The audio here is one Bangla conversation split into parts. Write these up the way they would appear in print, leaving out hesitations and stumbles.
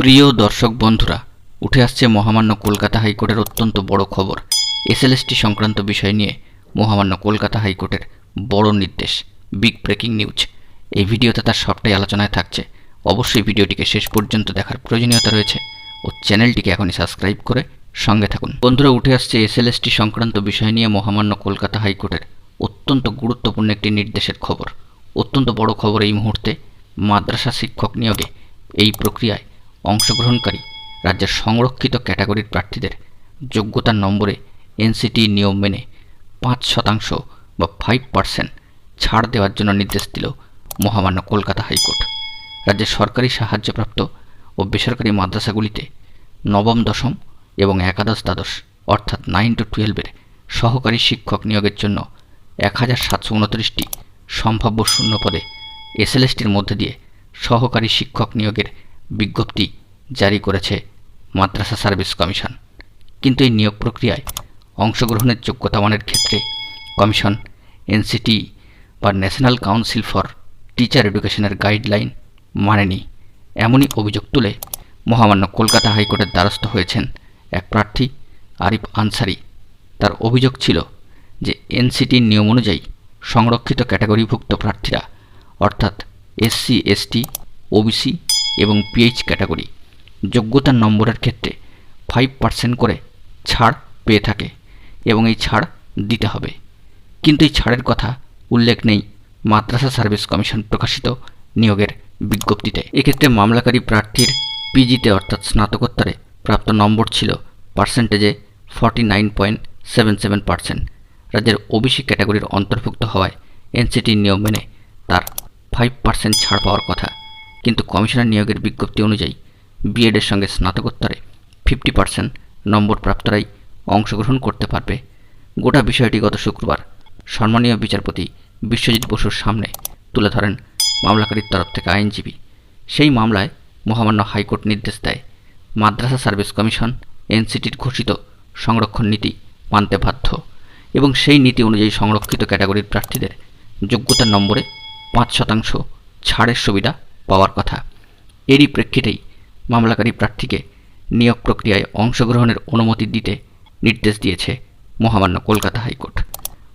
প্রিয় দর্শক বন্ধুরা, উঠে আসছে মহামান্য কলকাতা হাইকোর্টের অত্যন্ত বড় খবর। এসএলএসটি সংক্রান্ত বিষয় নিয়ে মহামান্য কলকাতা হাইকোর্টের বড় নির্দেশ, বিগ ব্রেকিং নিউজ। এই ভিডিওতে তার সবটাই আলোচনায় থাকছে। অবশ্যই ভিডিওটিকে শেষ পর্যন্ত দেখার প্রয়োজনীয়তা রয়েছে ও চ্যানেলটিকে এখনই সাবস্ক্রাইব করে সঙ্গে থাকুন। বন্ধুরা, উঠে আসছে এসএলএসটি সংক্রান্ত বিষয় নিয়ে মহামান্য কলকাতা হাইকোর্টের অত্যন্ত গুরুত্বপূর্ণ একটি নির্দেশের খবর। অত্যন্ত বড় খবর এই মুহূর্তে। মাদ্রাসা শিক্ষক নিয়োগে এই প্রক্রিয়ায় অংশগ্রহণকারী রাজ্যের সংরক্ষিত ক্যাটাগরির প্রার্থীদের যোগ্যতার নম্বরে এনসিটি নিয়ম মেনে ৫% বা 5% ছাড় দেওয়ার জন্য নির্দেশ দিল মহামান্য কলকাতা হাইকোর্ট। রাজ্যের সরকারি সাহায্যপ্রাপ্ত ও বেসরকারি মাদ্রাসাগুলিতে নবম, দশম এবং একাদশ, দ্বাদশ অর্থাৎ 9 to 12 সহকারী শিক্ষক নিয়োগের জন্য ১,৭২৯টি সম্ভাব্য শূন্য পদে এসএলএসটির মধ্যে দিয়ে সহকারী শিক্ষক নিয়োগের বিজ্ঞপ্তি জারি করেছে মাদ্রাসা সার্ভিস কমিশন। কিন্তু এই নিয়োগ প্রক্রিয়ায় অংশগ্রহণের যোগ্যতা মানের ক্ষেত্রে কমিশন এনসিটি বা ন্যাশনাল কাউন্সিল ফর টিচার এডুকেশনের গাইডলাইন মানেনি। এমনই অভিযোগ তুলে মহামান্য কলকাতা হাইকোর্টের দ্বারস্থ হয়েছেন এক প্রার্থী আরিফ আনসারি। তার অভিযোগ ছিল যে এনসিটির নিয়ম অনুযায়ী সংরক্ষিত ক্যাটাগরিভুক্ত প্রার্থীরা অর্থাৎ এসসি, এসটি, ওবিসি এবং পিএইচ ক্যাটাগরি যোগ্যতার নম্বরের ক্ষেত্রে 5% করে ছাড় পেয়ে থাকে এবং এই ছাড় দিতে হবে। কিন্তু এই ছাড়ের কথা উল্লেখ নেই মাদ্রাসা সার্ভিস কমিশন প্রকাশিত নিয়োগের বিজ্ঞপ্তিতে। এক্ষেত্রে মামলাকারী প্রার্থীর পিজিতে অর্থাৎ স্নাতকোত্তরে প্রাপ্ত নম্বর ছিল পার্সেন্টেজে 49.77%। রাজ্যের ওবিসি ক্যাটাগরির অন্তর্ভুক্ত হওয়ায় এনসিটির নিয়ম মেনে তার 5% ছাড় পাওয়ার কথা। কিন্তু কমিশনের নিয়োগের বিজ্ঞপ্তি অনুযায়ী বিএডের সঙ্গে স্নাতকোত্তরে 50% নম্বর প্রাপ্তরাই অংশগ্রহণ করতে পারবে। গোটা বিষয়টি গত শুক্রবার সম্মানীয় বিচারপতি বিশ্বজিৎ বসুর সামনে তুলে ধরেন মামলাকারীর তরফ থেকে আইনজীবী। সেই মামলায় মহামান্য হাইকোর্ট নির্দেশ দেয় মাদ্রাসা সার্ভিস কমিশন এনসিটির ঘোষিত সংরক্ষণ নীতি মানতে বাধ্য এবং সেই নীতি অনুযায়ী সংরক্ষিত ক্যাটাগরির প্রার্থীদের যোগ্যতার নম্বরে 5% ছাড়ের সুবিধা পাওয়ার কথা। এরই প্রেক্ষিতেই মামলাকারী প্রার্থীকে নিয়োগ প্রক্রিয়ায় অংশগ্রহণের অনুমতি দিতে নির্দেশ দিয়েছে মহামান্য কলকাতা হাইকোর্ট।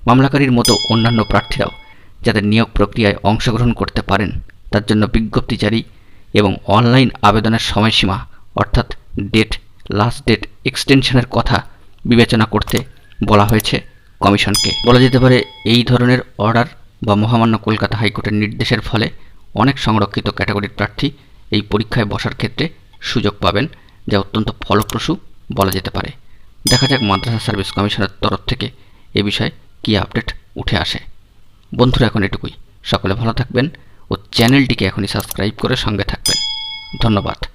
মামলাকারীর মতো অন্যান্য প্রার্থীরাও যাতে নিয়োগ প্রক্রিয়ায় অংশগ্রহণ করতে পারেন তার জন্য বিজ্ঞপ্তি জারি এবং অনলাইন আবেদনের সময়সীমা অর্থাৎ লাস্ট ডেট এক্সটেনশনের কথা বিবেচনা করতে বলা হয়েছে কমিশনকে। বলা যেতে পারে এই ধরনের অর্ডার বা মহামান্য কলকাতা হাইকোর্টের নির্দেশের ফলে অনেক সংরক্ষিত ক্যাটাগরির প্রার্থী এই পরীক্ষায় বসার ক্ষেত্রে সুযোগ পাবেন, যা অত্যন্ত ফলপ্রসূ বলা যেতে পারে। দেখা যাক মাদ্রাসা সার্ভিস কমিশনের তরফ থেকে এ বিষয়ে কী আপডেট উঠে আসে। বন্ধুরা, এখন এটুকুই। সকলে ভালো থাকবেন ও চ্যানেলটিকে এখনই সাবস্ক্রাইব করে সঙ্গে থাকবেন। ধন্যবাদ।